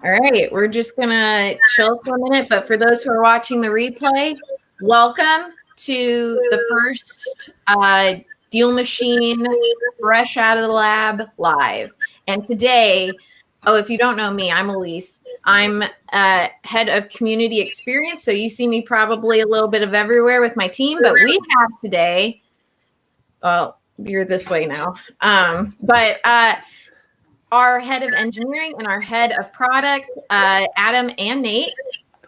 All right, we're just gonna chill for a minute, but for those who are watching the replay, welcome to the first DealMachine fresh out of the lab live. And today, if you don't know me, I'm Elise. I'm head of community experience, so you see me probably a little bit of everywhere with my team, but we have today, you're this way now, our head of engineering and our head of product, Adam and Nate.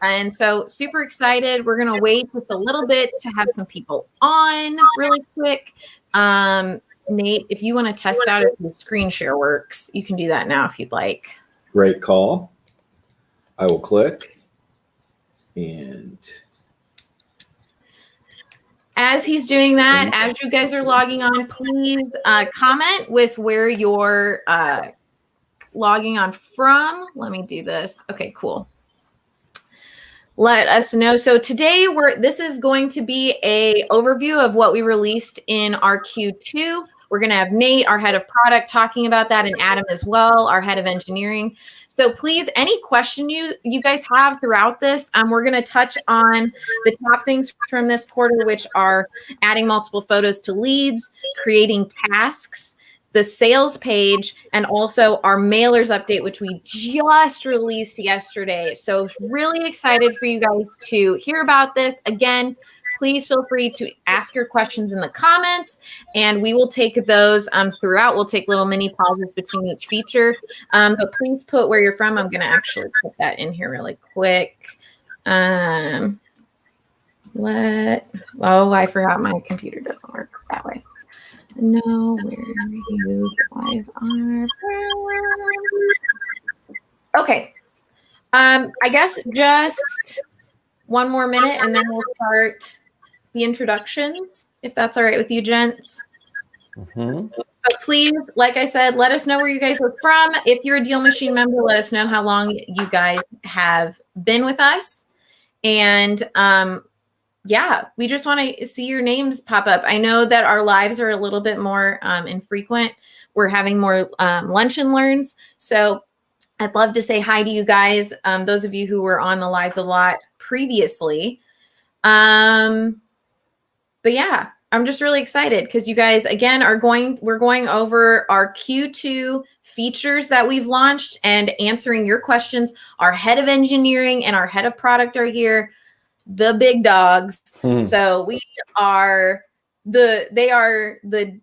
And so super excited. We're going to wait just a little bit to have some people on really quick. Nate, if you want to test out if the screen share works, you can do that now if you'd like. Great call. I will click. And as he's doing that, as you guys are logging on, please comment with where you're logging on from. Let me do this. Okay, cool. Let us know. So today this is going to be a overview of what we released in our Q2. We're going to have Nate, our head of product, talking about that, and Adam as well, our head of engineering. So please, any question you guys have throughout this, we're going to touch on the top things from this quarter, which are adding multiple photos to leads, creating tasks, the sales page, and also our mailers update, which we just released yesterday. So really excited for you guys to hear about this. Again, please feel free to ask your questions in the comments, and we will take those throughout. We'll take little mini pauses between each feature, but please put where you're from. I'm going to actually put that in here really quick. I forgot my computer doesn't work that way. Know where you guys are. Okay. I guess just one more minute and then we'll start the introductions, if that's all right with you, gents. Mm-hmm. But please, like I said, let us know where you guys are from. If you're a DealMachine member, let us know how long you guys have been with us. And yeah, we just want to see your names pop up. I know that our lives are a little bit more infrequent. We're having more lunch and learns. So I'd love to say hi to you guys, those of you who were on the lives a lot previously. But yeah, I'm just really excited because you guys, again, we're going over our Q2 features that we've launched and answering your questions. Our head of engineering and our head of product are here. The big dogs. So we are they are the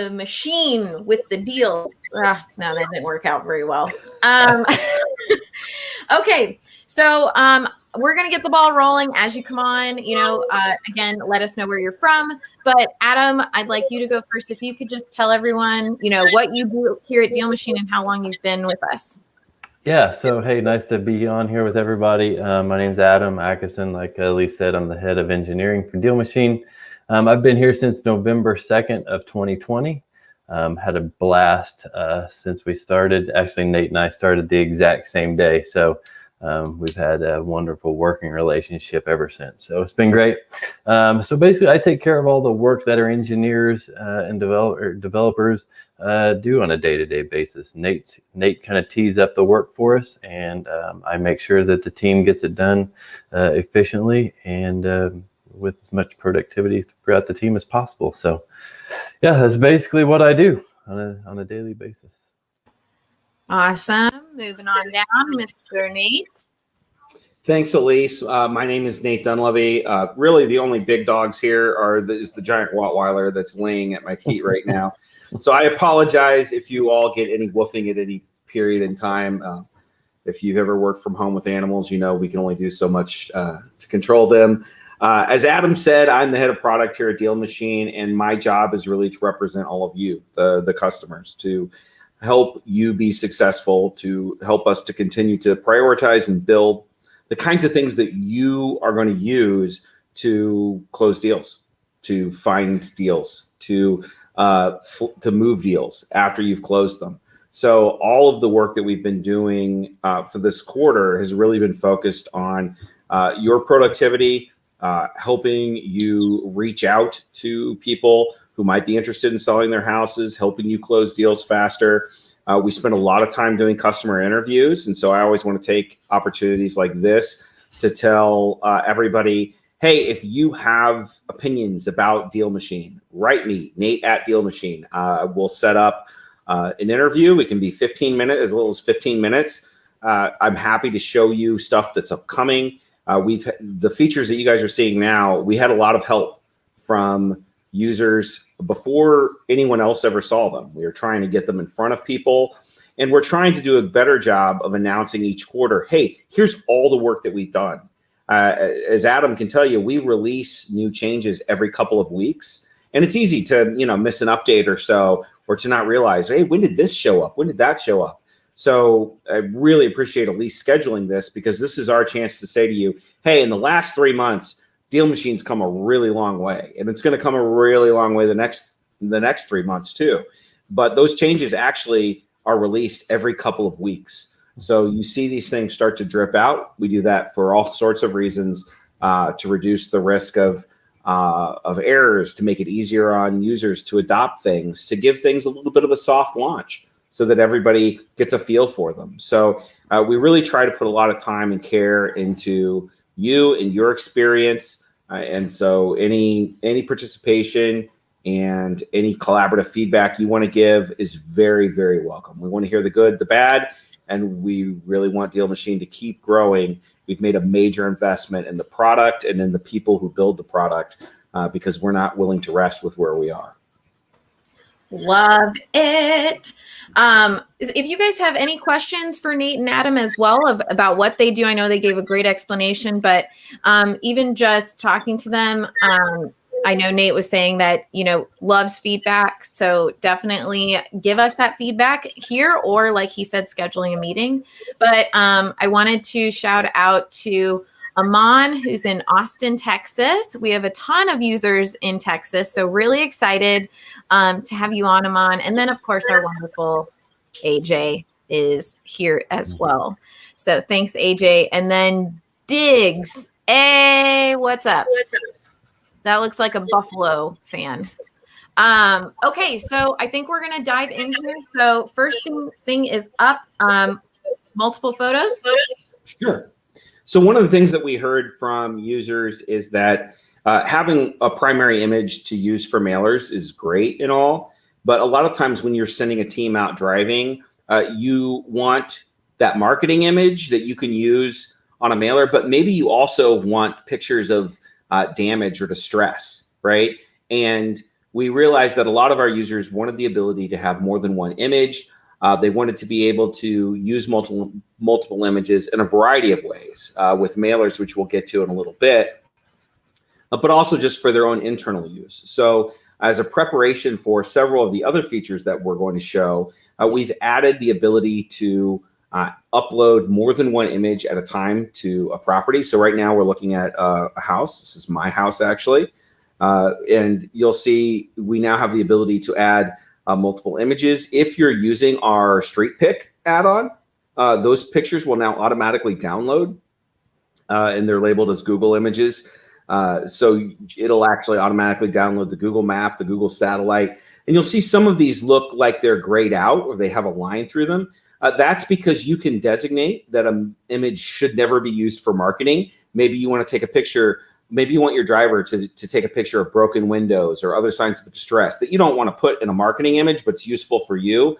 machine with the deal. No, that didn't work out very well. Okay, so we're gonna get the ball rolling as you come on. Again, let us know where you're from. But Adam, I'd like you to go first. If you could just tell everyone, what you do here at DealMachine and how long you've been with us. Yeah, so hey, nice to be on here with everybody. My name's Adam Atkinson. Like Elise said, I'm the head of engineering for DealMachine. I've been here since November 2nd of 2020. Had a blast since we started. Actually, Nate and I started the exact same day. So we've had a wonderful working relationship ever since. So it's been great. So basically, I take care of all the work that our engineers and developers do on a day-to-day basis. Nate kind of tees up the work for us, and I make sure that the team gets it done efficiently and with as much productivity throughout the team as possible. So yeah, that's basically what I do on a daily basis. Awesome. Moving on down, Mr. Nate. Thanks, Elise. My name is Nate Dunleavy. Really, the only big dogs here is the giant Rottweiler that's laying at my feet right now. So I apologize if you all get any woofing at any period in time. If you've ever worked from home with animals, we can only do so much to control them. As Adam said, I'm the head of product here at DealMachine, and my job is really to represent all of you, the customers, to help you be successful, to help us to continue to prioritize and build the kinds of things that you are going to use to close deals, to find deals, to move deals after you've closed them. So all of the work that we've been doing for this quarter has really been focused on your productivity, helping you reach out to people who might be interested in selling their houses, helping you close deals faster, We spend a lot of time doing customer interviews. And so I always want to take opportunities like this to tell everybody, hey, if you have opinions about DealMachine, write me, Nate at DealMachine. We'll set up an interview. It can be 15 minutes, as little as 15 minutes. I'm happy to show you stuff that's upcoming. The features that you guys are seeing now, we had a lot of help from users before anyone else ever saw them. We were trying to get them in front of people, and we're trying to do a better job of announcing each quarter, hey, here's all the work that we've done. As Adam can tell you, we release new changes every couple of weeks, and it's easy to miss an update or so, or to not realize, hey, when did this show up? When did that show up? So I really appreciate Elise scheduling this, because this is our chance to say to you, hey, in the last 3 months, DealMachine's come a really long way, and it's going to come a really long way the next 3 months too. But those changes actually are released every couple of weeks. So you see these things start to drip out. We do that for all sorts of reasons, to reduce the risk of errors, to make it easier on users to adopt things, to give things a little bit of a soft launch so that everybody gets a feel for them. So we really try to put a lot of time and care into you and your experience. And so any participation and any collaborative feedback you want to give is very, very welcome. We want to hear the good, the bad, and we really want DealMachine to keep growing. We've made a major investment in the product and in the people who build the product, because we're not willing to rest with where we are. Love it. If you guys have any questions for Nate and Adam as well about what they do, I know they gave a great explanation, but even just talking to them, I know Nate was saying that, loves feedback. So definitely give us that feedback here, or like he said, scheduling a meeting. But I wanted to shout out to Aman, who's in Austin, Texas. We have a ton of users in Texas, so really excited to have you on, Aman. And then, of course, our wonderful AJ is here as well. So thanks, AJ. And then Diggs. Hey, what's up? That looks like a Buffalo fan. Okay, so I think we're going to dive in here. So first thing is up, multiple photos. Sure. So one of the things that we heard from users is that having a primary image to use for mailers is great and all, but a lot of times when you're sending a team out driving, you want that marketing image that you can use on a mailer, but maybe you also want pictures of damage or distress, right? And we realized that a lot of our users wanted the ability to have more than one image. They wanted to be able to use multiple images in a variety of ways with mailers, which we'll get to in a little bit, but also just for their own internal use. So as a preparation for several of the other features that we're going to show, we've added the ability to upload more than one image at a time to a property. So right now we're looking at a house. This is my house, actually. And you'll see we now have the ability to add multiple images. If you're using our Street Pick add-on, those pictures will now automatically download, and they're labeled as Google images. So it'll actually automatically download the Google map, the Google satellite, and you'll see some of these look like they're grayed out or they have a line through them. That's because you can designate that an image should never be used for marketing. Maybe you want to take a picture. Maybe you want your driver to take a picture of broken windows or other signs of distress that you don't want to put in a marketing image, but it's useful for you.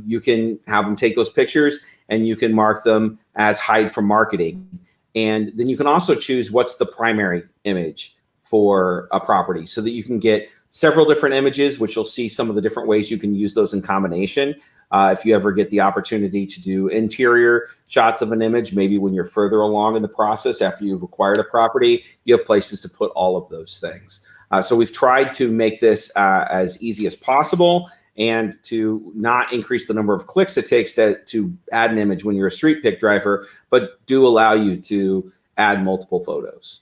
You can have them take those pictures and you can mark them as hide from marketing. And then you can also choose what's the primary image for a property so that you can get several different images, which you'll see some of the different ways you can use those in combination. If you ever get the opportunity to do interior shots of an image, maybe when you're further along in the process after you've acquired a property, you have places to put all of those things. So we've tried to make this as easy as possible and to not increase the number of clicks it takes to add an image when you're a Street Pick driver, but do allow you to add multiple photos.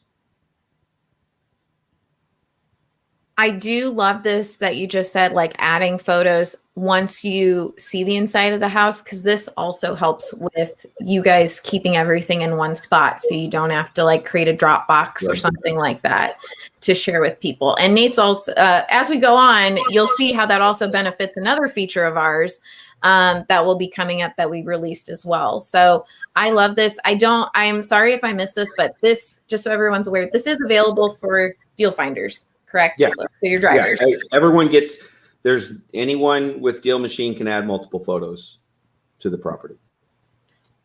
I do love this that you just said, like adding photos once you see the inside of the house, because this also helps with you guys keeping everything in one spot so you don't have to like create a Dropbox or something like that to share with people. And Nate's also, as we go on, you'll see how that also benefits another feature of ours, that will be coming up that we released as well. So I love this. I'm sorry if I missed this, but this, just so everyone's aware, this is available for deal finders, correct? Yeah. So your drivers. Yeah. Everyone gets, anyone with DealMachine can add multiple photos to the property.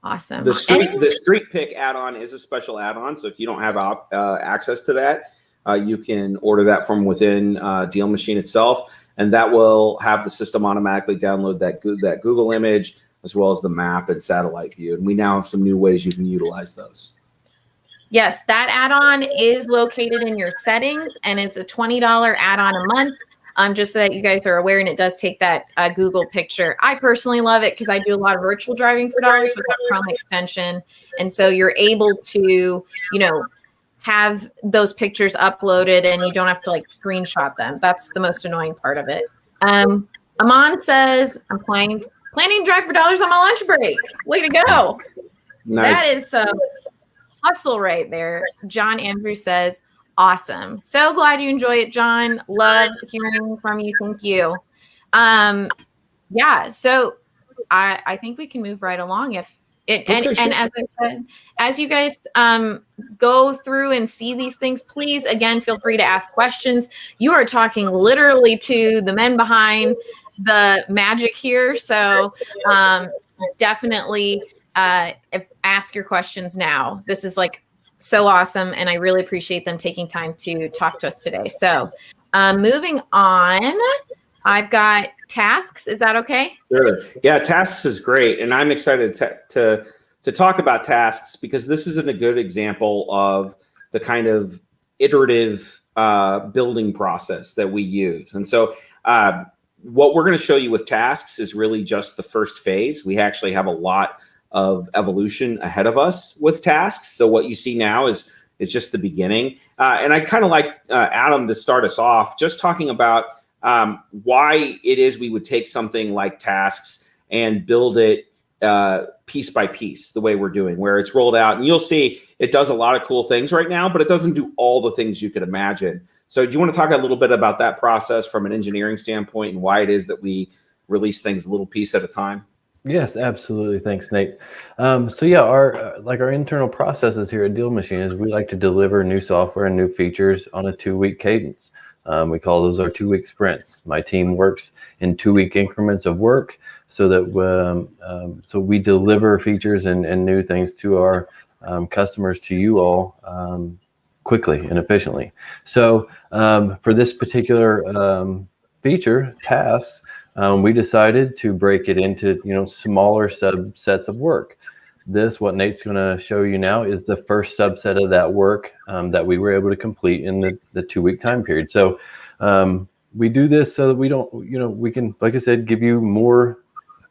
Awesome. The street pick add-on is a special add-on. So if you don't have access to that, you can order that from within DealMachine itself, and that will have the system automatically download that Google image as well as the map and satellite view. And we now have some new ways you can utilize those. Yes, that add-on is located in your settings, and it's a $20 add-on a month. Just so that you guys are aware, and it does take that Google picture. I personally love it because I do a lot of virtual driving for dollars with that Chrome extension. And so you're able to, have those pictures uploaded and you don't have to like screenshot them. That's the most annoying part of it. Amon says, I'm planning to drive for dollars on my lunch break. Way to go. Nice. That is some hustle right there. John Andrew says, awesome. So glad you enjoy it, John. Love hearing from you. Thank you. Yeah, so I think we can move right along if it, and as I said, as you guys go through and see these things, please, again, feel free to ask questions. You are talking literally to the men behind the magic here. So definitely ask your questions now. This is like so awesome, and I really appreciate them taking time to talk to us today. So moving on, I've got tasks. Is that okay? Sure. Yeah, tasks is great, and I'm excited to talk about tasks because this isn't a good example of the kind of iterative building process that we use. And so what we're going to show you with tasks is really just the first phase. We actually have a lot of evolution ahead of us with tasks. So what you see now is just the beginning. And I kind of like Adam to start us off just talking about why it is we would take something like tasks and build it piece by piece, the way we're doing, where it's rolled out. And you'll see it does a lot of cool things right now, but it doesn't do all the things you could imagine. So do you want to talk a little bit about that process from an engineering standpoint and why it is that we release things a little piece at a time? Yes, absolutely. Thanks, Nate. So yeah, our internal processes here at DealMachine is we like to deliver new software and new features on a 2-week cadence. We call those our 2-week sprints. My team works in 2-week increments of work so that so we deliver features and new things to our customers, to you all, quickly and efficiently. So for this particular feature, tasks, we decided to break it into smaller subsets of work. What Nate's going to show you now is the first subset of that work that we were able to complete in the 2-week time period. So we do this so that we don't, we can, like I said, give you more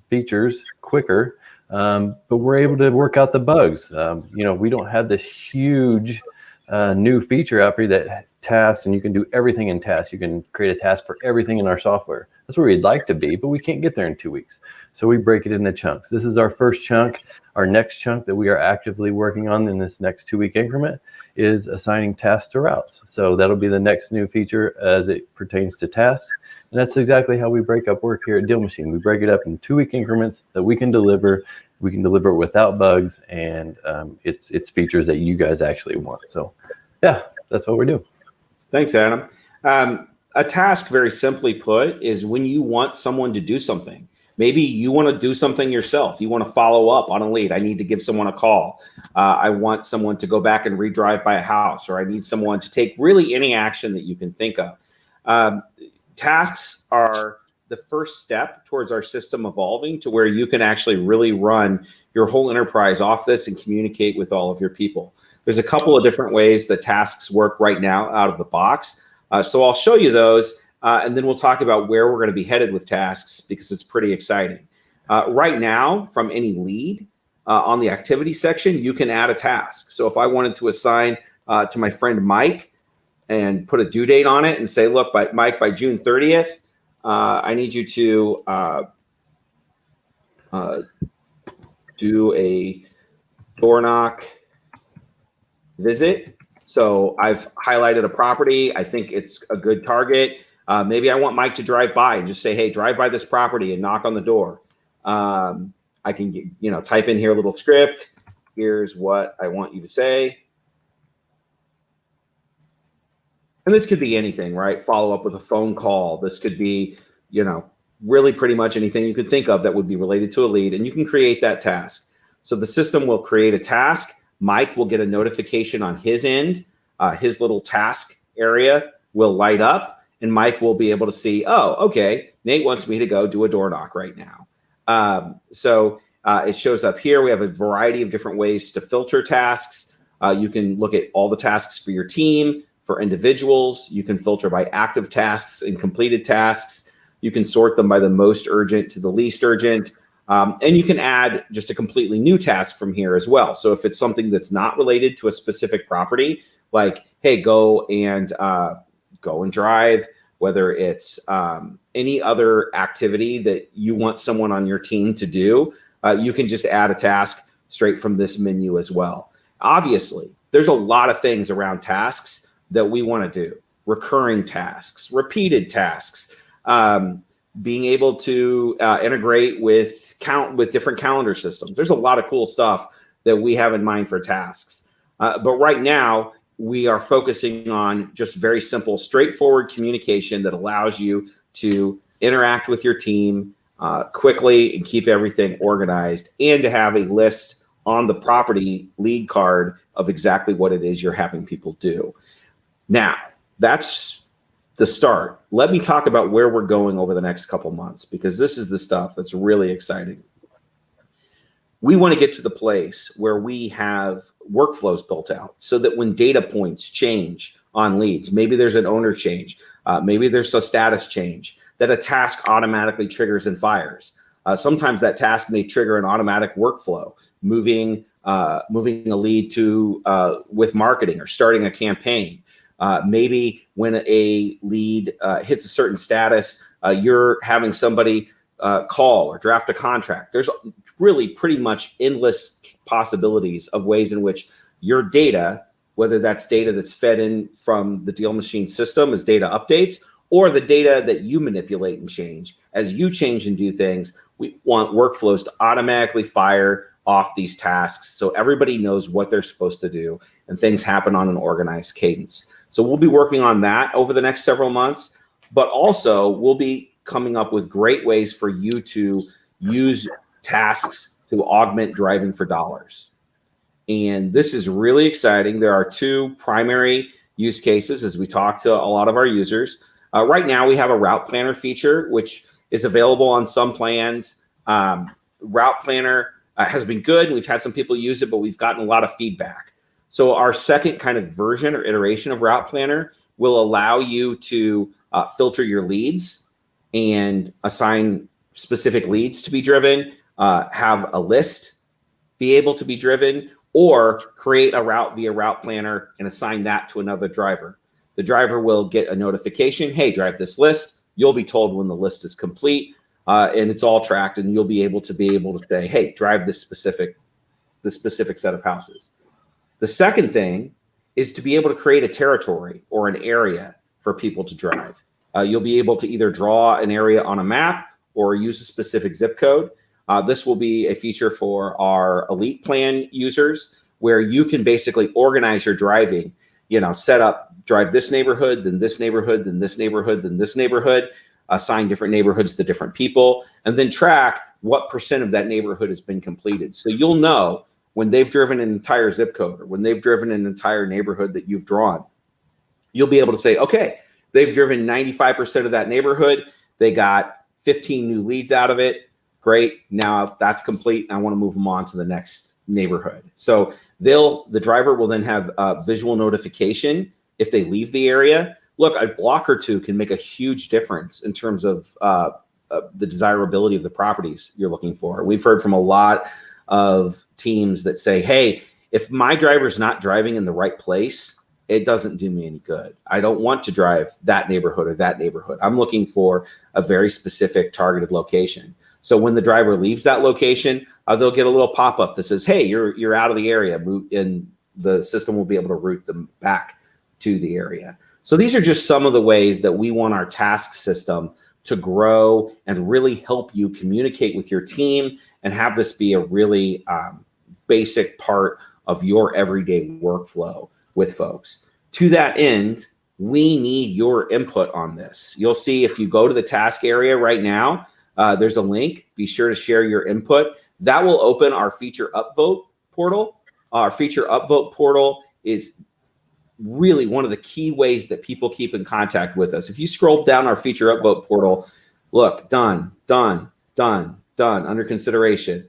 features quicker, but we're able to work out the bugs. We don't have this huge new feature out for you that tasks, and you can do everything in tasks. You can create a task for everything in our software. That's where we'd like to be, but we can't get there in 2 weeks. So we break it into chunks. This is our first chunk. Our next chunk that we are actively working on in this next 2-week increment is assigning tasks to routes. So that'll be the next new feature as it pertains to tasks. And that's exactly how we break up work here at DealMachine. We break it up in 2-week increments that we can deliver. We can deliver it without bugs, and it's features that you guys actually want. So yeah, that's what we do. Thanks, Adam. A task, very simply put, is when you want someone to do something. Maybe you want to do something yourself. You want to follow up on a lead. I need to give someone a call. I want someone to go back and redrive by a house, or I need someone to take really any action that you can think of. Tasks are the first step towards our system evolving to where you can actually really run your whole enterprise off this and communicate with all of your people. There's a couple of different ways that tasks work right now out of the box. So I'll show you those, and then we'll talk about where we're going to be headed with tasks because it's pretty exciting. Right now, from any lead on the activity section, you can add a task. So if I wanted to assign to my friend Mike and put a due date on it and say, look, Mike, by June 30th, I need you to do a door knock visit. So I've highlighted a property. I think it's a good target. Maybe I want Mike to drive by and just say, hey, drive by this property and knock on the door. I can get, type in here a little script. Here's what I want you to say. And this could be anything, right? Follow up with a phone call. This could be, really pretty much anything you could think of that would be related to a lead, and you can create that task. So the system will create a task. Mike will get a notification on his end. His little task area will light up, and Mike will be able to see, oh, okay, Nate wants me to go do a door knock right now. So it shows up here. We have a variety of different ways to filter tasks. You can look at all the tasks for your team, for individuals. You can filter by active tasks and completed tasks. You can sort them by the most urgent to the least urgent. And you can add just a completely new task from here as well. So if it's something that's not related to a specific property, like, hey, go and drive, whether it's any other activity that you want someone on your team to do, you can just add a task straight from this menu as well. Obviously, there's a lot of things around tasks that we want to do. Recurring tasks, repeated tasks, being able to integrate with different calendar systems. There's a lot of cool stuff that we have in mind for tasks. But right now, we are focusing on just very simple, straightforward communication that allows you to interact with your team quickly and keep everything organized, and to have a list on the property lead card of exactly what it is you're having people do. Now, that's the start. Let me talk about where we're going over the next couple months, because this is the stuff that's really exciting. We want to get to the place where we have workflows built out so that when data points change on leads, maybe there's an owner change, maybe there's a status change, that a task automatically triggers and fires. Sometimes that task may trigger an automatic workflow, moving a lead to with marketing or starting a campaign. Maybe when a lead hits a certain status, you're having somebody call or draft a contract. There's really pretty much endless possibilities of ways in which your data, whether that's data that's fed in from the DealMachine system as data updates, or the data that you manipulate and change. As you change and do things, we want workflows to automatically fire off these tasks so everybody knows what they're supposed to do and things happen on an organized cadence. So we'll be working on that over the next several months, but also we'll be coming up with great ways for you to use tasks to augment driving for dollars. And this is really exciting. There are two primary use cases as we talk to a lot of our users. Right now we have a route planner feature, which is available on some plans. Route planner has been good, and we've had some people use it, but we've gotten a lot of feedback. So our second kind of version or iteration of route planner will allow you to filter your leads and assign specific leads to be driven, have a list be able to be driven, or create a route via route planner and assign that to another driver. The driver will get a notification, hey, drive this list. You'll be told when the list is complete, and it's all tracked, and you'll be able to say, hey, drive this specific set of houses. The second thing is to be able to create a territory or an area for people to drive. You'll be able to either draw an area on a map or use a specific zip code. This will be a feature for our elite plan users, where you can basically organize your driving, set up, drive this neighborhood, then this neighborhood, then this neighborhood, then this neighborhood, assign different neighborhoods to different people, and then track what % of that neighborhood has been completed. So you'll know when they've driven an entire zip code or when they've driven an entire neighborhood that you've drawn. You'll be able to say, okay, they've driven 95% of that neighborhood. They got 15 new leads out of it. Great. Now that's complete. I want to move them on to the next neighborhood. So the driver will then have a visual notification if they leave the area. Look, a block or two can make a huge difference in terms of the desirability of the properties you're looking for. We've heard from a lot of teams that say, hey, if my driver's not driving in the right place, it doesn't do me any good. I don't want to drive that neighborhood or that neighborhood. I'm looking for a very specific targeted location. So when the driver leaves that location, they'll get a little pop-up that says, hey, you're out of the area, and the system will be able to route them back to the area. So these are just some of the ways that we want our task system to grow and really help you communicate with your team and have this be a really basic part of your everyday workflow with folks. To that end, we need your input on this. You'll see if you go to the task area right now, there's a link. Be sure to share your input. That will open our feature upvote portal. Our feature upvote portal is really one of the key ways that people keep in contact with us. If you scroll down our feature upvote portal, look, done, under consideration.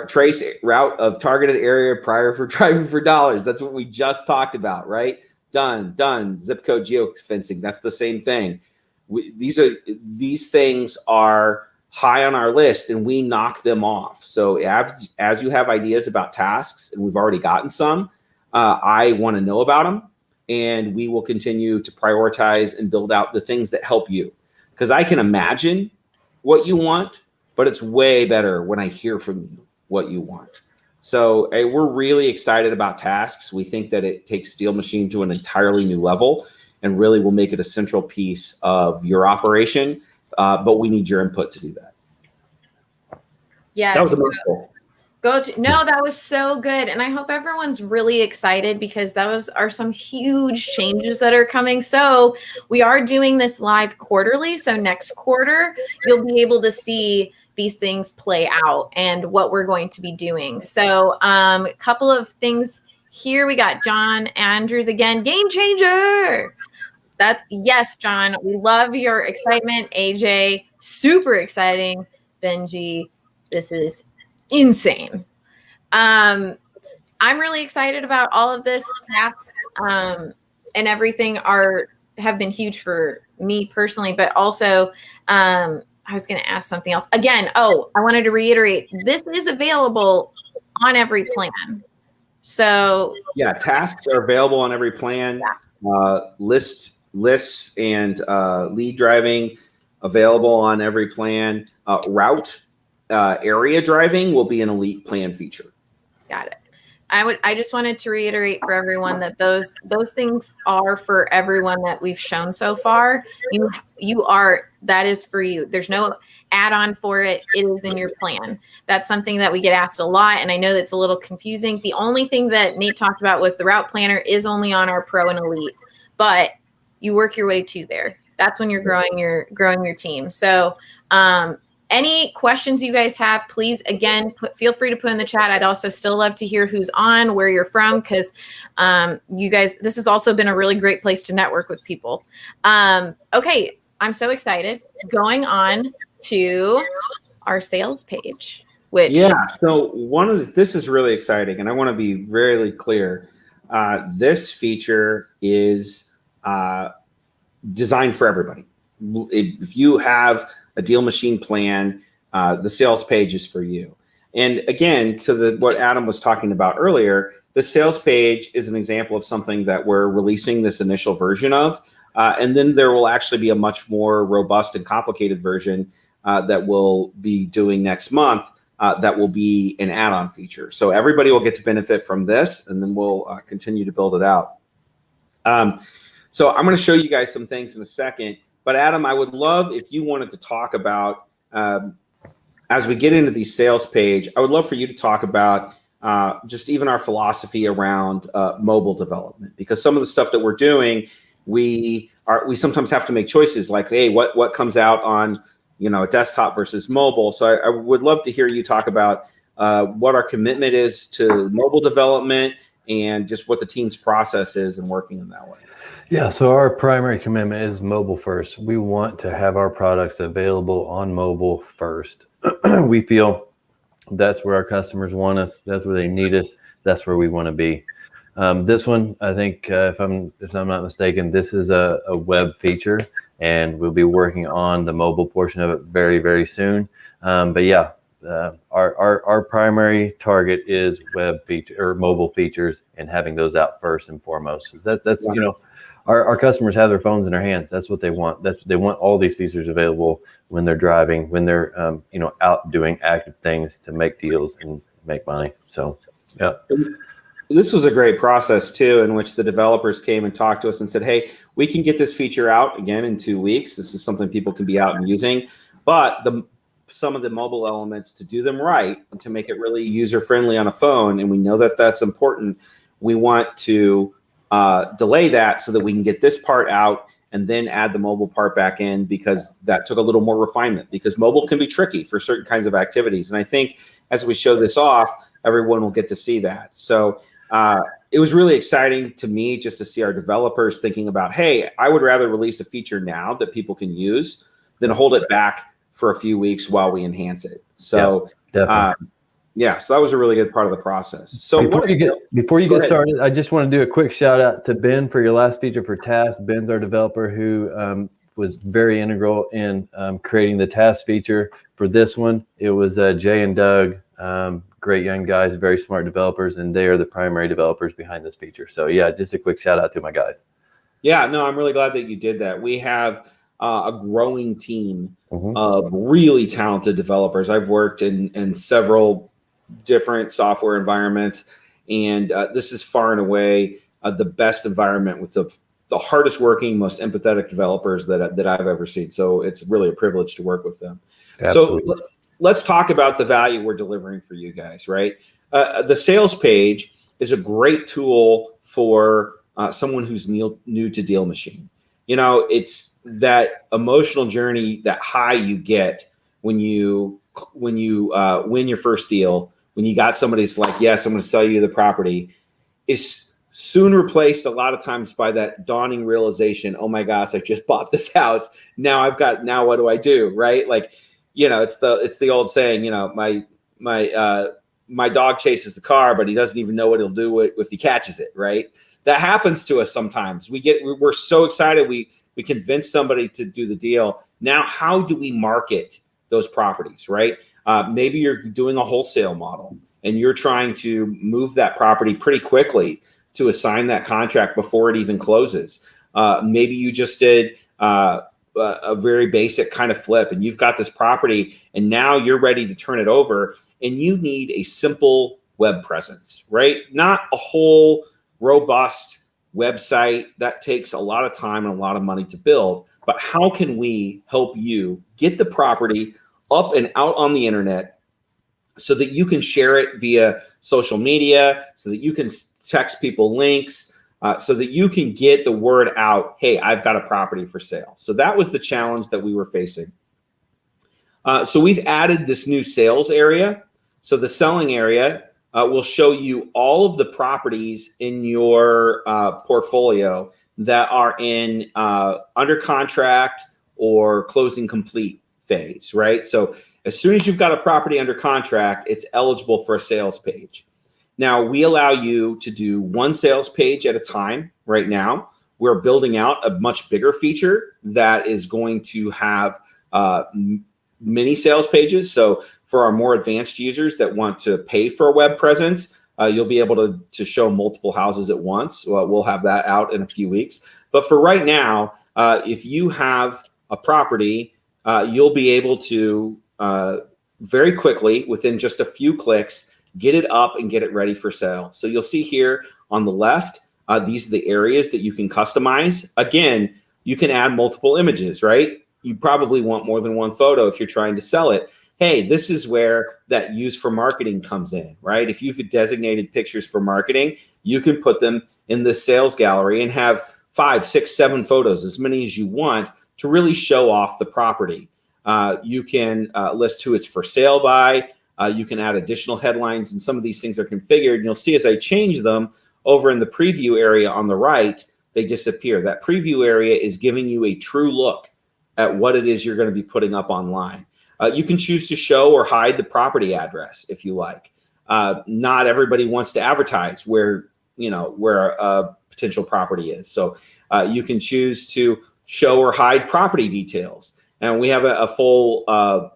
Trace route of targeted area prior for driving for dollars. That's what we just talked about, right? Done. Zip code geofencing. That's the same thing. These things are high on our list, and we knock them off. So as you have ideas about tasks, and we've already gotten some, I want to know about them, and we will continue to prioritize and build out the things that help you. Because I can imagine what you want, but it's way better when I hear from you what you want. So we're really excited about tasks. We think that it takes DealMachine to an entirely new level and really will make it a central piece of your operation. But we need your input to do that. Yes. That was a mouthful. No, that was so good. And I hope everyone's really excited because those are some huge changes that are coming. So we are doing this live quarterly. So next quarter, you'll be able to see these things play out and what we're going to be doing. So a couple of things here. We got John Andrews again, game changer. Yes, John, we love your excitement. AJ, super exciting. Benji, this is insane. I'm really excited about all of this. Tasks and everything have been huge for me personally, but also I was going to ask something else again. Oh, I wanted to reiterate, this is available on every plan. So yeah, tasks are available on every plan. Yeah. Lists and lead driving available on every plan. Route area driving will be an elite plan feature. Got it. I just wanted to reiterate for everyone that those things are for everyone that we've shown so far. That is for you. There's no add-on for it. It is in your plan. That's something that we get asked a lot, and I know that's a little confusing. The only thing that Nate talked about was the route planner is only on our Pro and Elite, but you work your way to there. That's when you're growing your team. So any questions you guys have, please, again, feel free to put in the chat. I'd also still love to hear who's on, where you're from, because you guys, this has also been a really great place to network with people. Okay, I'm so excited. Going on to our sales page, which... Yeah, so this is really exciting, and I want to be really clear. This feature is designed for everybody. If you have a DealMachine plan, the sales page is for you. And again, to what Adam was talking about earlier, the sales page is an example of something that we're releasing this initial version of. And then there will actually be a much more robust and complicated version that we'll be doing next month that will be an add-on feature. So everybody will get to benefit from this, and then we'll continue to build it out. So I'm going to show you guys some things in a second. But Adam, I would love if you wanted to talk about, as we get into the sales page, I would love for you to talk about just even our philosophy around mobile development, because some of the stuff that we're doing, we sometimes have to make choices like, hey, what comes out on a desktop versus mobile. So I would love to hear you talk about what our commitment is to mobile development and just what the team's process is in working in that way. Yeah, so our primary commitment is mobile first. We want to have our products available on mobile first. We feel that's where our customers want us. That's where they need us. That's where we want to be. This one, I think, if I'm not mistaken, this is a web feature, and we'll be working on the mobile portion of it very, very soon. But yeah, our primary target is web feature or mobile features, and having those out first and foremost. That's Our customers have their phones in their hands. That's what they want. They want all these features available when they're driving, when they're out doing active things to make deals and make money. So, yeah. This was a great process too, in which the developers came and talked to us and said, hey, we can get this feature out again in 2 weeks. This is something people can be out and using, but some of the mobile elements, to do them right and to make it really user friendly on a phone, and we know that that's important, we want to delay that so that we can get this part out and then add the mobile part back in, because that took a little more refinement, because mobile can be tricky for certain kinds of activities. And I think as we show this off, everyone will get to see that. So it was really exciting to me just to see our developers thinking about, hey, I would rather release a feature now that people can use than hold it back for a few weeks while we enhance it. So yeah, so that was a really good part of the process. So before you get started, I just want to do a quick shout out to Ben for your last feature for Task. Ben's our developer who was very integral in creating the Task feature for this one. It was Jay and Doug, great young guys, very smart developers, and they are the primary developers behind this feature. So yeah, just a quick shout out to my guys. Yeah, no, I'm really glad that you did that. We have a growing team of really talented developers. I've worked in several different software environments, and this is far and away the best environment with the hardest working, most empathetic developers that I've ever seen. So it's really a privilege to work with them. Absolutely. So let's talk about the value we're delivering for you guys, right? The sales page is a great tool for someone who's new to DealMachine. You know, it's that emotional journey, that high you get when you win your first deal, when you got somebody that's like, yes, I'm going to sell you the property, is soon replaced a lot of times by that dawning realization, oh my gosh, I just bought this house. Now what do I do? Right? Like, you know, it's the old saying, you know, my dog chases the car, but he doesn't even know what he'll do if he catches it. Right? That happens to us sometimes. We're so excited. We convince somebody to do the deal. Now, how do we market those properties, right? Maybe you're doing a wholesale model and you're trying to move that property pretty quickly to assign that contract before it even closes. Maybe you just did a very basic kind of flip, and you've got this property and now you're ready to turn it over, and you need a simple web presence, right? Not a whole robust website that takes a lot of time and a lot of money to build, but how can we help you get the property up and out on the internet so that you can share it via social media, so that you can text people links, so that you can get the word out, hey, I've got a property for sale. So that was the challenge that we were facing. So we've added this new sales area. So the selling area will show you all of the properties in your portfolio that are in under contract or closing complete phase, right? So as soon as you've got a property under contract, it's eligible for a sales page. Now, we allow you to do one sales page at a time right now. We're building out a much bigger feature that is going to have many sales pages. So for our more advanced users that want to pay for a web presence, you'll be able to show multiple houses at once. We'll have that out in a few weeks. But for right now, if you have a property, you'll be able to very quickly, within just a few clicks, get it up and get it ready for sale. So you'll see here on the left, these are the areas that you can customize. Again, you can add multiple images, right? You probably want more than one photo if you're trying to sell it. Hey, this is where that use for marketing comes in, right? If you've designated pictures for marketing, you can put them in the sales gallery and have 5, 6, 7 photos, as many as you want, to really show off the property. You can list who it's for sale by. You can add additional headlines, and some of these things are configured. And you'll see as I change them over in the preview area on the right, they disappear. That preview area is giving you a true look at what it is you're going to be putting up online. You can choose to show or hide the property address if you like. Not everybody wants to advertise where a potential property is. So you can choose to show or hide property details. And we have a full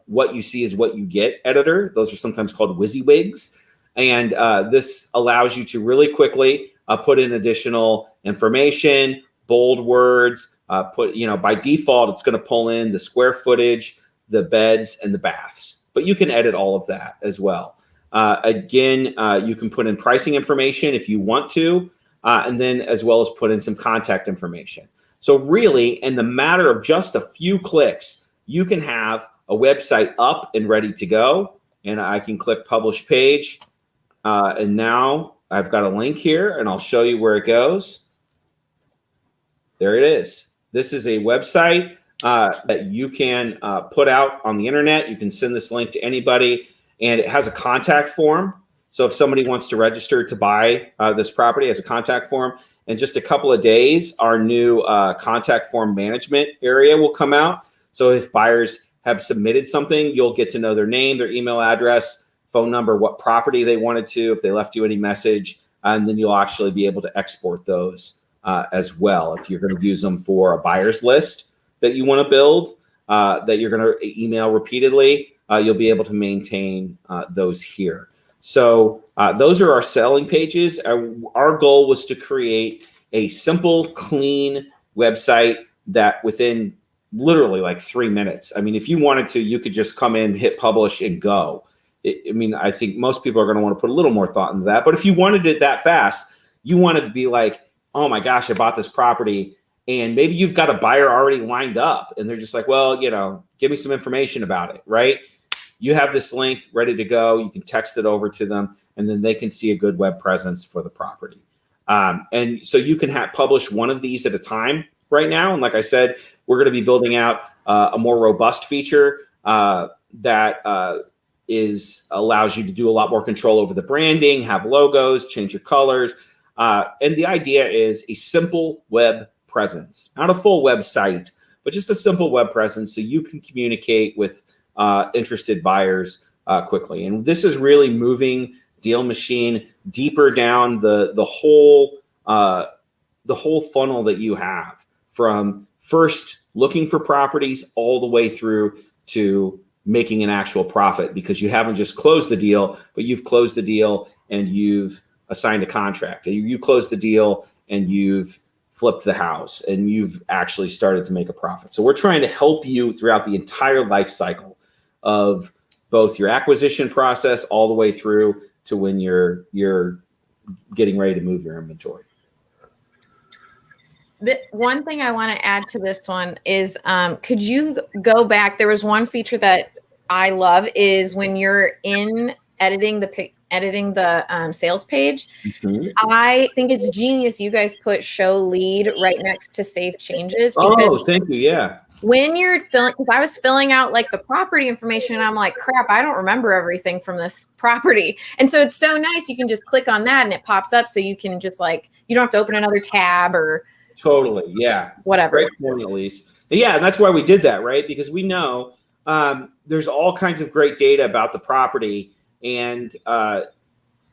what you see is what you get editor. Those are sometimes called WYSIWYGs. And this allows you to really quickly put in additional information, bold words, by default, it's going to pull in the square footage, the beds, and the baths. But you can edit all of that as well. Again, you can put in pricing information if you want to, and then as well as put in some contact information. So really, in the matter of just a few clicks, you can have a website up and ready to go. And I can click publish page. And now I've got a link here, and I'll show you where it goes. There it is. This is a website that you can put out on the internet. You can send this link to anybody, and it has a contact form. So if somebody wants to register to buy this property, it has a contact form. In just a couple of days, our new contact form management area will come out. So if buyers have submitted something, you'll get to know their name, their email address, phone number, what property they wanted to, if they left you any message, and then you'll actually be able to export those as well. If you're going to use them for a buyer's list that you want to build, that you're going to email repeatedly, you'll be able to maintain those here. So those are our selling pages. Our goal was to create a simple, clean website that within literally like 3 minutes. I mean, if you wanted to, you could just come in, hit publish, and go. I mean, I think most people are going to want to put a little more thought into that. But if you wanted it that fast, you want to be like, oh my gosh, I bought this property, and maybe you've got a buyer already lined up, and they're just like, well, you know, give me some information about it, right? You have this link ready to go. You can text it over to them, and then they can see a good web presence for the property. And so you can publish one of these at a time right now. And like I said, we're going to be building out a more robust feature that allows you to do a lot more control over the branding, have logos, change your colors. And the idea is a simple web presence, not a full website, but just a simple web presence so you can communicate with interested buyers quickly. And this is really moving DealMachine deeper down the whole funnel that you have, from first looking for properties all the way through to making an actual profit, because you haven't just closed the deal, but you've closed the deal and you've assigned a contract. You closed the deal and you've flipped the house and you've actually started to make a profit. So we're trying to help you throughout the entire life cycle of both your acquisition process all the way through to when you're getting ready to move your inventory. The one thing I want to add to this one is, could you go back? There was one feature that I love is when you're in editing the sales page. Mm-hmm. I think it's genius. You guys put show lead right next to save changes. Oh, thank you. Yeah. When you're filling, because I was filling out like the property information, and I'm like, crap, I don't remember everything from this property. And so it's so nice. You can just click on that and it pops up. So you can just you don't have to open another tab or. Totally. Yeah. Whatever. Great point, Elise. Yeah. And that's why we did that, right? Because we know there's all kinds of great data about the property. And at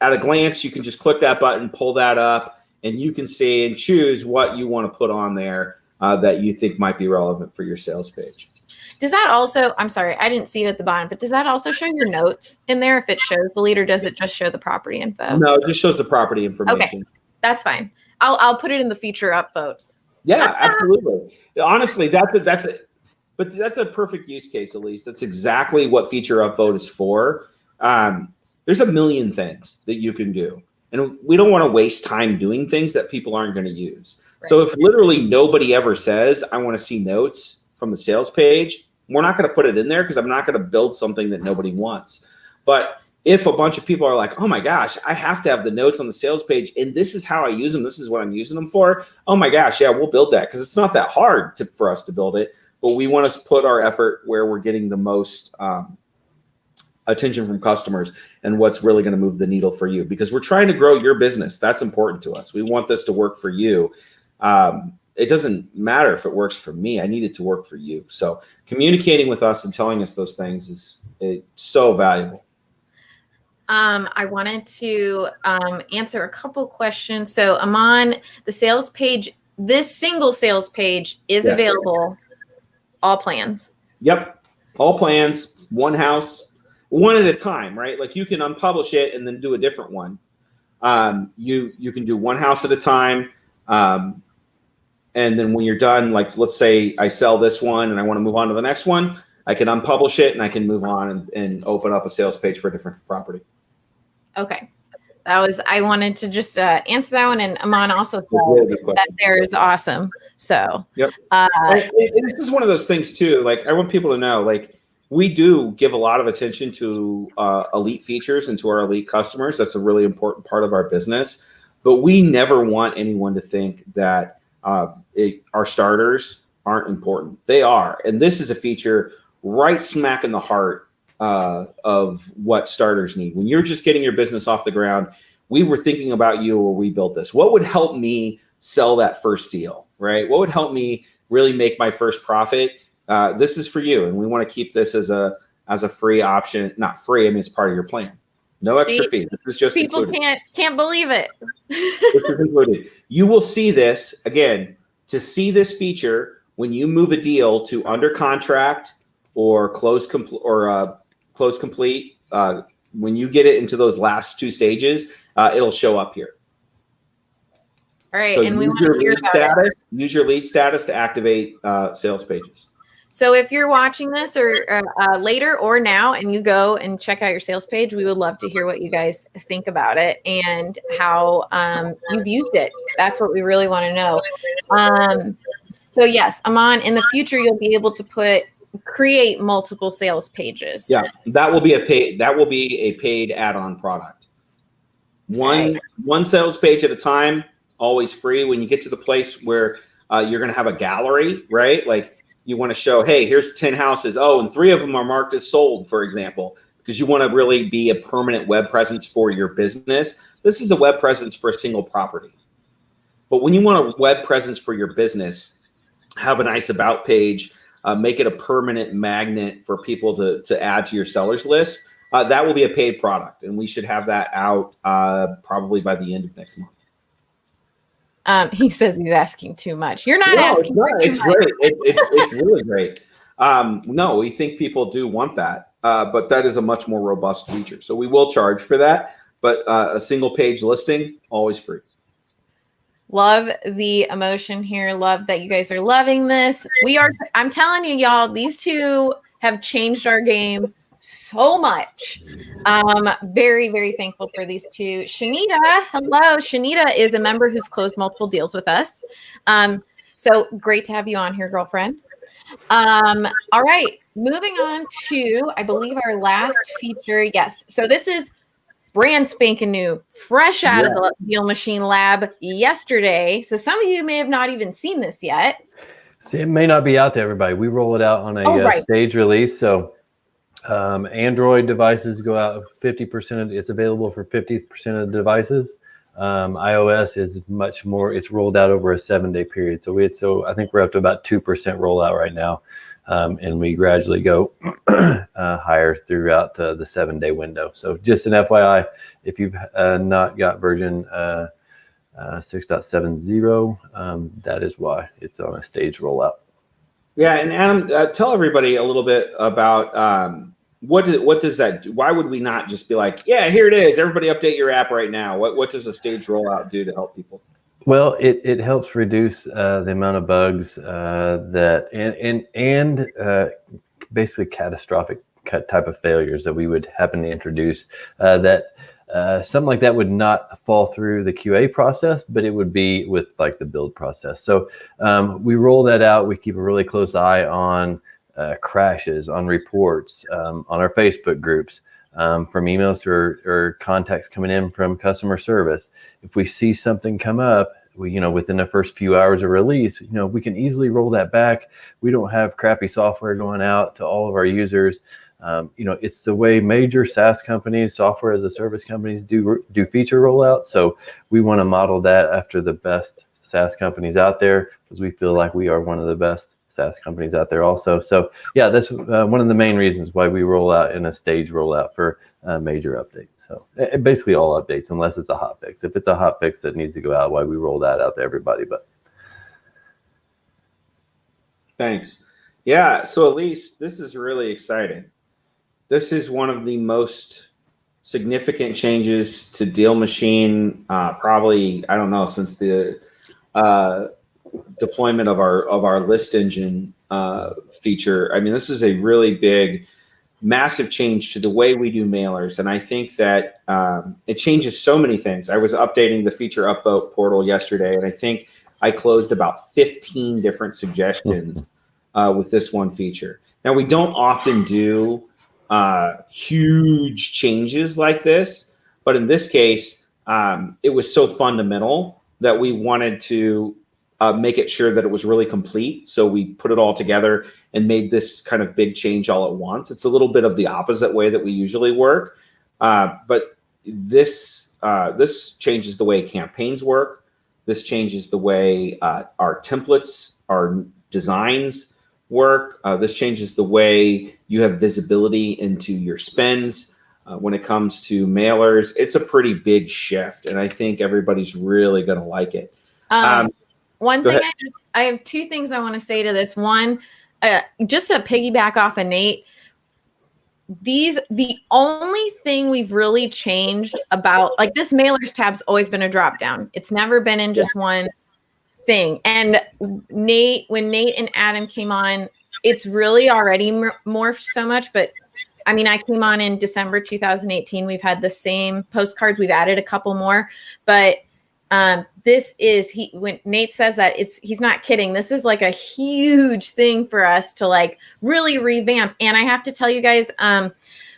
a glance, you can just click that button, pull that up, and you can see and choose what you want to put on there that you think might be relevant for your sales page. Does that also, I'm sorry, I didn't see it at the bottom, but does that also show your notes in there if it shows the lead, or does it just show the property info? No, it just shows the property information. Okay, that's fine. I'll put it in the feature upvote. Yeah, absolutely. Honestly, that's a perfect use case, Elise. That's exactly what feature upvote is for. There's a million things that you can do, and we don't want to waste time doing things that people aren't going to use. Right. So if literally nobody ever says, I want to see notes from the sales page, we're not going to put it in there because I'm not going to build something that nobody wants. But if a bunch of people are like, oh my gosh, I have to have the notes on the sales page, and this is how I use them, this is what I'm using them for, oh my gosh, yeah, we'll build that, because it's not that hard for us to build it, but we want to put our effort where we're getting the most attention from customers and what's really going to move the needle for you, because we're trying to grow your business. That's important to us. We want this to work for you. It doesn't matter if it works for me. I need it to work for you. So communicating with us and telling us those things is so valuable. I wanted to answer a couple questions. So Aman, the sales page, this single sales page is available, all plans. Yep. All plans, one house, one at a time, right? Like you can unpublish it and then do a different one. You can do one house at a time. And then when you're done, like let's say I sell this one and I want to move on to the next one, I can unpublish it and I can move on and open up a sales page for a different property. Okay. I wanted to just answer that one. And Aman also said that there is awesome. So, yep. And this is one of those things too. Like, I want people to know, like, we do give a lot of attention to elite features and to our elite customers. That's a really important part of our business. But we never want anyone to think that our starters aren't important. They are. And this is a feature right smack in the heart of what starters need. When you're just getting your business off the ground, we were thinking about you when we built this. What would help me sell that first deal, right? What would help me really make my first profit? This is for you. And we want to keep this as a free option. Not free, I mean, it's part of your plan. No extra fee. This is just people included. can't believe it. This is included. You will see this again. To see this feature, when you move a deal to under contract or close complete, when you get it into those last two stages, it'll show up here. All right, so and we want to hear about it. Use your lead status to activate sales pages. So if you're watching this or later or now and you go and check out your sales page, we would love to hear what you guys think about it and how you've used it. That's what we really want to know. So yes, Aman, in the future, you'll be able to create multiple sales pages. Yeah, that will be a paid add-on product. One sales page at a time, always free. When you get to the place where you're going to have a gallery, right? Like, you want to show, hey, here's 10 houses. Oh, and 3 of them are marked as sold, for example, because you want to really be a permanent web presence for your business. This is a web presence for a single property. But when you want a web presence for your business, have a nice about page, make it a permanent magnet for people to add to your sellers list. That will be a paid product, and we should have that out probably by the end of next month. He says he's asking too much. You're not asking for too much. Great. It's really great. No, we think people do want that, but that is a much more robust feature. So we will charge for that, but a single page listing, always free. Love the emotion here. Love that you guys are loving this. I'm telling you, y'all, these two have changed our game so much. Very, very thankful for these two. Shanita, hello. Shanita is a member who's closed multiple deals with us. So great to have you on here, girlfriend. All right, moving on to, I believe, our last feature. Yes. So this is brand spanking new, fresh out of the DealMachine lab yesterday. So some of you may have not even seen this yet. See, it may not be out to everybody. We roll it out on a stage release. So Android devices go out 50%. It's available for 50% of the devices. iOS is much more. It's rolled out over a 7-day period. So I think we're up to about 2% rollout right now, and we gradually go higher throughout the 7-day window. So just an FYI, if you've not got version 6.70, that is why it's on a stage rollout. Yeah, and Adam, tell everybody a little bit about what does that do? Why would we not just be like, yeah, here it is, everybody update your app right now? What does a stage rollout do to help people? Well, it helps reduce the amount of bugs that and basically catastrophic type of failures that we would happen to introduce. Something like that would not fall through the QA process, but it would be with like the build process. So we roll that out. We keep a really close eye on crashes, on reports, on our Facebook groups, from emails or contacts coming in from customer service. If we see something come up, within the first few hours of release, we can easily roll that back. We don't have crappy software going out to all of our users. It's the way major SaaS companies, software as a service companies do feature rollouts. So we want to model that after the best SaaS companies out there, because we feel like we are one of the best SaaS companies out there also. So yeah, that's one of the main reasons why we roll out in a stage rollout for major updates. So basically all updates, unless it's a hot fix. If it's a hot fix that needs to go out, why we roll that out to everybody. But thanks. Yeah. So Elise, this is really exciting. This is one of the most significant changes to DealMachine, probably, I don't know, since the deployment of our list engine feature. I mean, this is a really big massive change to the way we do mailers. And I think that it changes so many things. I was updating the feature upvote portal yesterday, and I think I closed about 15 different suggestions with this one feature. Now, we don't often do huge changes like this, but in this case, it was so fundamental that we wanted to make it sure that it was really complete. So we put it all together and made this kind of big change all at once. It's a little bit of the opposite way that we usually work, but this changes the way campaigns work. This changes the way our templates, our designs work. This changes the way you have visibility into your spends. When it comes to mailers, it's a pretty big shift, and I think everybody's really going to like it. One thing I have two things I want to say to this. One, just to piggyback off of Nate, the only thing we've really changed about, like, this mailers tab's always been a drop down. It's never been in just one thing. And when Nate and Adam came on, it's really already morphed so much. But I mean, I came on in December 2018. We've had the same postcards. We've added a couple more, but this is, when Nate says that, he's not kidding. This is like a huge thing for us to like really revamp. And I have to tell you guys,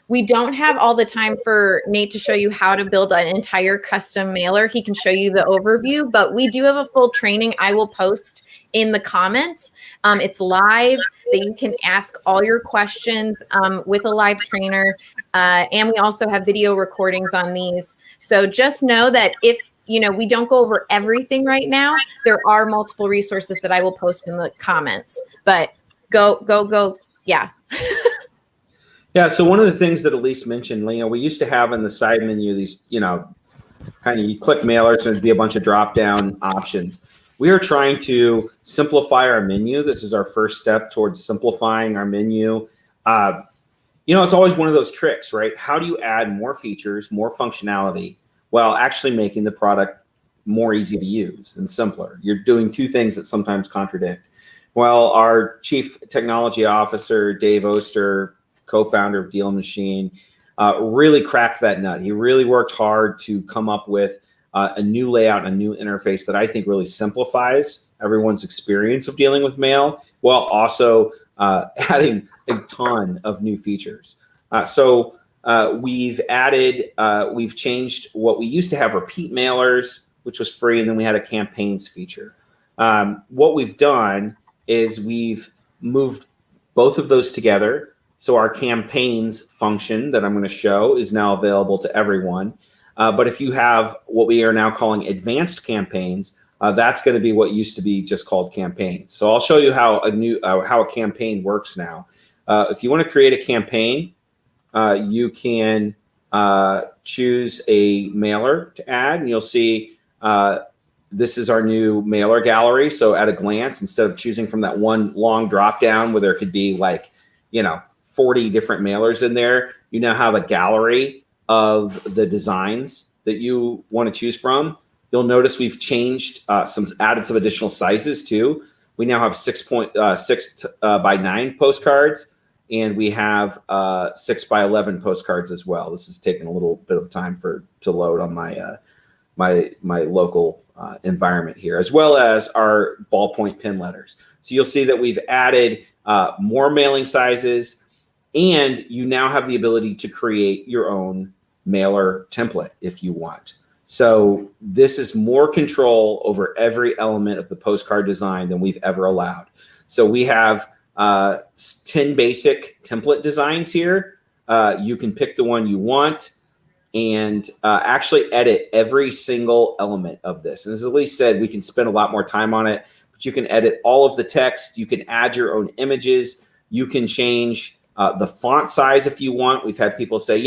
we don't have all the time for Nate to show you how to build an entire custom mailer. He can show you the overview, but we do have a full training I will post in the comments. It's live, that you can ask all your questions with a live trainer. And we also have video recordings on these. So just know that if we don't go over everything right now, there are multiple resources that I will post in the comments. But go. Yeah. Yeah, so one of the things that Elise mentioned, we used to have in the side menu these, kind of, you click mailers and there'd be a bunch of drop-down options. We are trying to simplify our menu. This is our first step towards simplifying our menu. It's always one of those tricks, right? How do you add more features, more functionality, while actually making the product more easy to use and simpler? You're doing two things that sometimes contradict. Well, our Chief Technology Officer, Dave Oster, co-founder of DealMachine, really cracked that nut. He really worked hard to come up with a new layout, a new interface that I think really simplifies everyone's experience of dealing with mail, while also adding a ton of new features. So we've changed what we used to have, repeat mailers, which was free, and then we had a campaigns feature. What we've done is we've moved both of those together. So our campaigns function that I'm going to show is now available to everyone. But if you have what we are now calling advanced campaigns, that's going to be what used to be just called campaigns. So I'll show you how a campaign works now. If you want to create a campaign, you can choose a mailer to add, and you'll see this is our new mailer gallery. So at a glance, instead of choosing from that one long drop down where there could be 40 different mailers in there, you now have a gallery of the designs that you want to choose from. You'll notice we've changed added some additional sizes too. We now have 6.6 by 9 postcards, and we have 6 by 11 postcards as well. This has taken a little bit of time to load on my my local environment here, as well as our ballpoint pen letters. So you'll see that we've added more mailing sizes, and you now have the ability to create your own mailer template if you want. So this is more control over every element of the postcard design than we've ever allowed. So we have 10 basic template designs here. You can pick the one you want and actually edit every single element of this. And as Elise said, we can spend a lot more time on it, but you can edit all of the text. You can add your own images. You can change the font size if you want. We've had people say,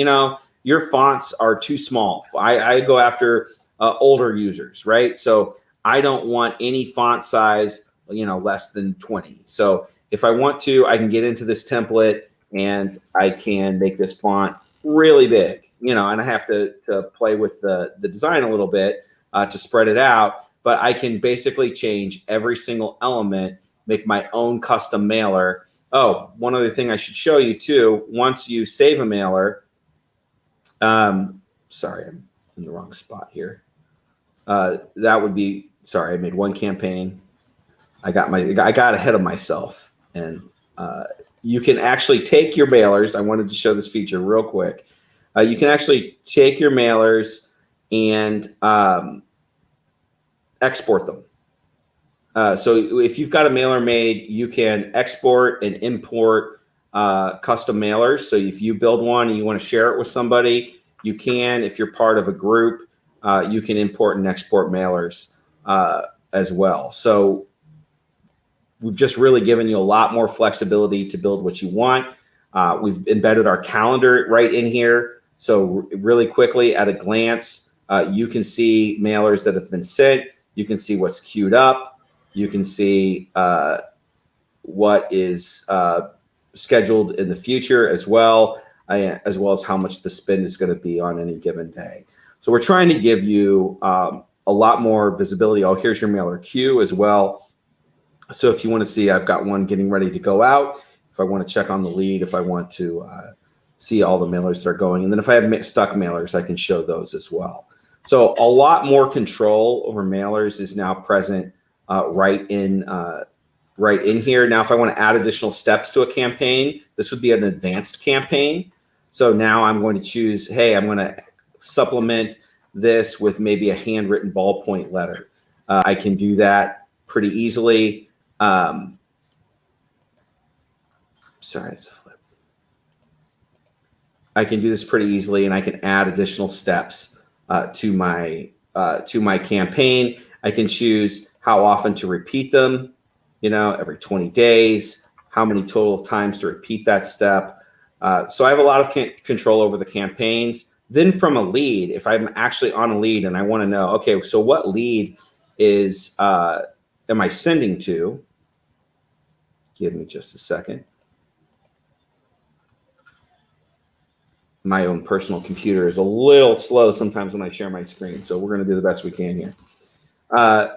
your fonts are too small. I go after older users, right? So I don't want any font size, less than 20. So if I want to, I can get into this template and I can make this font really big, and I have to play with the design a little bit to spread it out. But I can basically change every single element, make my own custom mailer, Oh, one other thing I should show you too. Once you save a mailer, sorry, I'm in the wrong spot here. That would be, sorry, I made one campaign. I got ahead of myself, and you can actually take your mailers. I wanted to show this feature real quick. You can actually take your mailers and export them. So if you've got a mailer made, you can export and import custom mailers. So if you build one and you want to share it with somebody, you can. If you're part of a group, you can import and export mailers as well. So we've just really given you a lot more flexibility to build what you want. We've embedded our calendar right in here. So really quickly at a glance, you can see mailers that have been sent. You can see what's queued up. You can see what is scheduled in the future as well as how much the spend is going to be on any given day. So we're trying to give you a lot more visibility. Oh, here's your mailer queue as well. So if you want to see, I've got one getting ready to go out. If I want to check on the lead, if I want to see all the mailers that are going. And then if I have stuck mailers, I can show those as well. So a lot more control over mailers is now present right in here. Now, if I want to add additional steps to a campaign, this would be an advanced campaign. So now I'm going to choose, hey, I'm going to supplement this with maybe a handwritten ballpoint letter. I can do that pretty easily. Sorry, it's a flip. I can do this pretty easily, and I can add additional steps to my campaign. I can choose how often to repeat them, every 20 days, how many total times to repeat that step. So I have a lot of control over the campaigns. Then from a lead, if I'm actually on a lead and I want to know, okay, so what lead am I sending to? Give me just a second. My own personal computer is a little slow sometimes when I share my screen, so we're going to do the best we can here.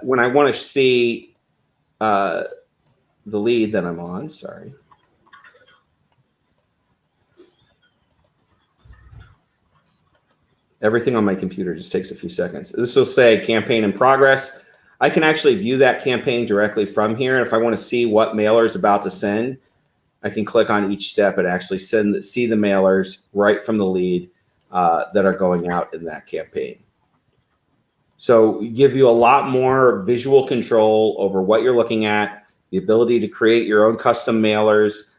When I want to see the lead that I'm on, sorry. Everything on my computer just takes a few seconds. This will say campaign in progress. I can actually view that campaign directly from here. And if I want to see what mailer is about to send, I can click on each step and actually see the mailers right from the lead that are going out in that campaign. So we give you a lot more visual control over what you're looking at, the ability to create your own custom mailers.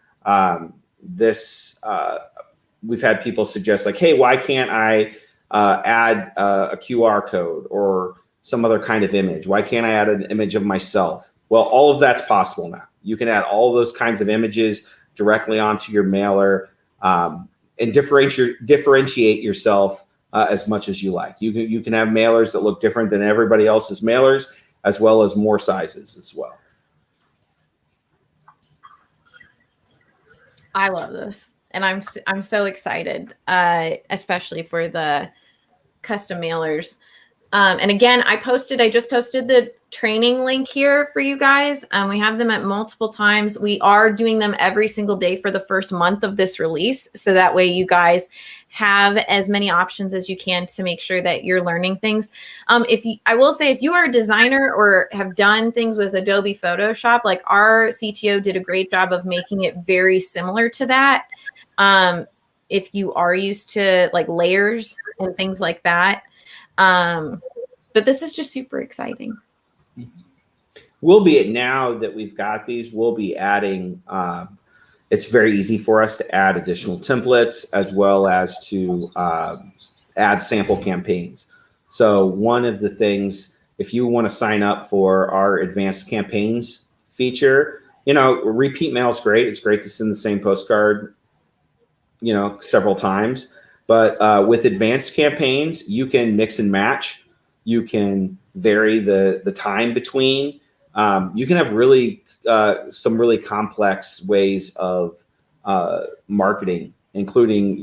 We've had people suggest like, hey, why can't I add a QR code or some other kind of image? Why can't I add an image of myself? Well, all of that's possible now. You can add all of those kinds of images directly onto your mailer and differentiate yourself as much as you like. You can have mailers that look different than everybody else's mailers, as well as more sizes as well. I love this, and I'm so excited, especially for the custom mailers. And again, I just posted the training link here for you guys. We have them at multiple times. We are doing them every single day for the first month of this release. So that way you guys have as many options as you can to make sure that you're learning things. I will say, if you are a designer or have done things with Adobe Photoshop, like our CTO did a great job of making it very similar to that. If you are used to like layers and things like that. But this is just super exciting. Now that we've got these, we'll be adding, it's very easy for us to add additional templates as well as to add sample campaigns. So one of the things, if you want to sign up for our advanced campaigns feature, repeat mail is great. It's great to send the same postcard, several times. But with advanced campaigns, you can mix and match. You can vary the time between. You can have some really complex ways of marketing, including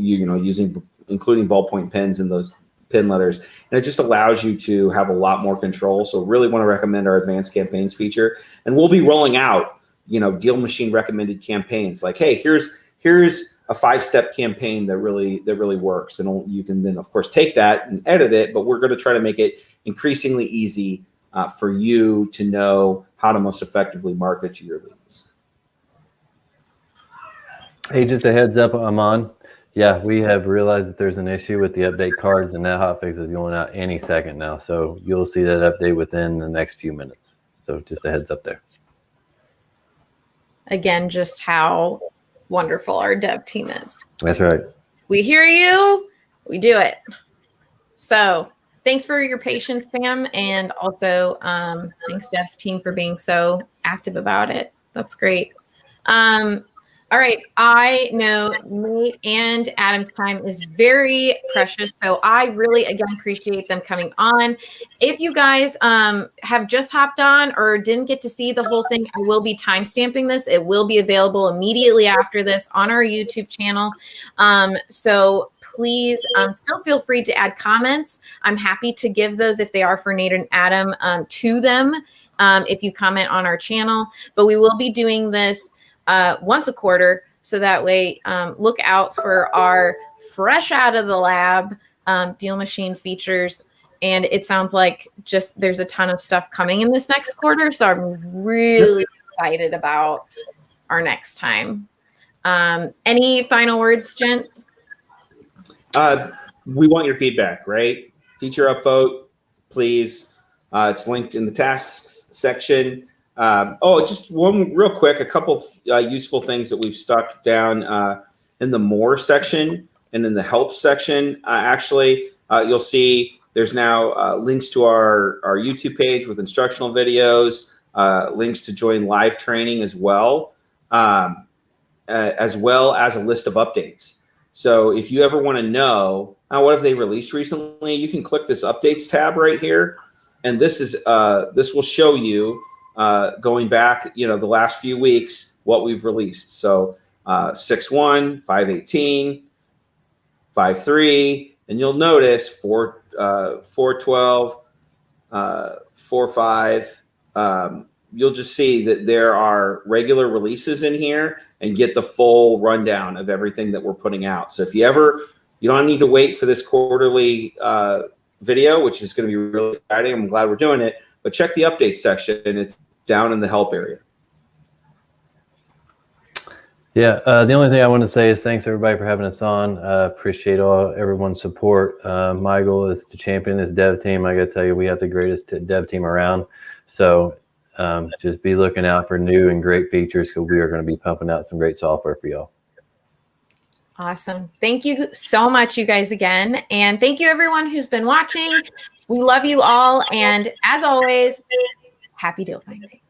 including ballpoint pens and those pin letters, and it just allows you to have a lot more control. So really want to recommend our advanced campaigns feature, and we'll be rolling out DealMachine recommended campaigns. Like, hey, here's a 5-step campaign that really works, and you can then of course take that and edit it. But we're going to try to make it increasingly easy for you to know how to most effectively market to your leads. Hey, just a heads up, Aman. Yeah, we have realized that there's an issue with the update cards, and that hotfix is going out any second now. So you'll see that update within the next few minutes. So just a heads up there. Again, just how wonderful our dev team is. That's right. We hear you, we do it. So thanks for your patience, Pam. And also thanks, dev team, for being so active about it. That's great. All right, I know Nate and Adam's time is very precious, so I really, again, appreciate them coming on. If you guys have just hopped on or didn't get to see the whole thing, I will be timestamping this. It will be available immediately after this on our YouTube channel. So please still feel free to add comments. I'm happy to give those, if they are for Nate and Adam, to them if you comment on our channel. But we will be doing this once a quarter, so that way look out for our fresh out of the lab DealMachine features. And it sounds like just there's a ton of stuff coming in this next quarter, so I'm really excited about our next time. Any final words, gents? We want your feedback, right? Feature upvote, please. It's linked in the tasks section. Just one real quick, a couple useful things that we've stuck down in the more section and in the help section. You'll see there's now links to our YouTube page with instructional videos, links to join live training as well as a list of updates. So if you ever want to know, what have they released recently, you can click this updates tab right here. And this will show you going back, the last few weeks, what we've released. So 6.1, 5.18, 5.3, and you'll notice 4.12, 4.5. You'll just see that there are regular releases in here, and get the full rundown of everything that we're putting out. So if you don't need to wait for this quarterly video, which is going to be really exciting. I'm glad we're doing it. But check the updates section, and it's down in the help area. Yeah, the only thing I want to say is thanks everybody for having us on. Appreciate everyone's support. My goal is to champion this dev team. I got to tell you, we have the greatest dev team around. So just be looking out for new and great features, because we are going to be pumping out some great software for y'all. Awesome. Thank you so much, you guys, again. And thank you, everyone who's been watching. We love you all. And as always, happy deal finding.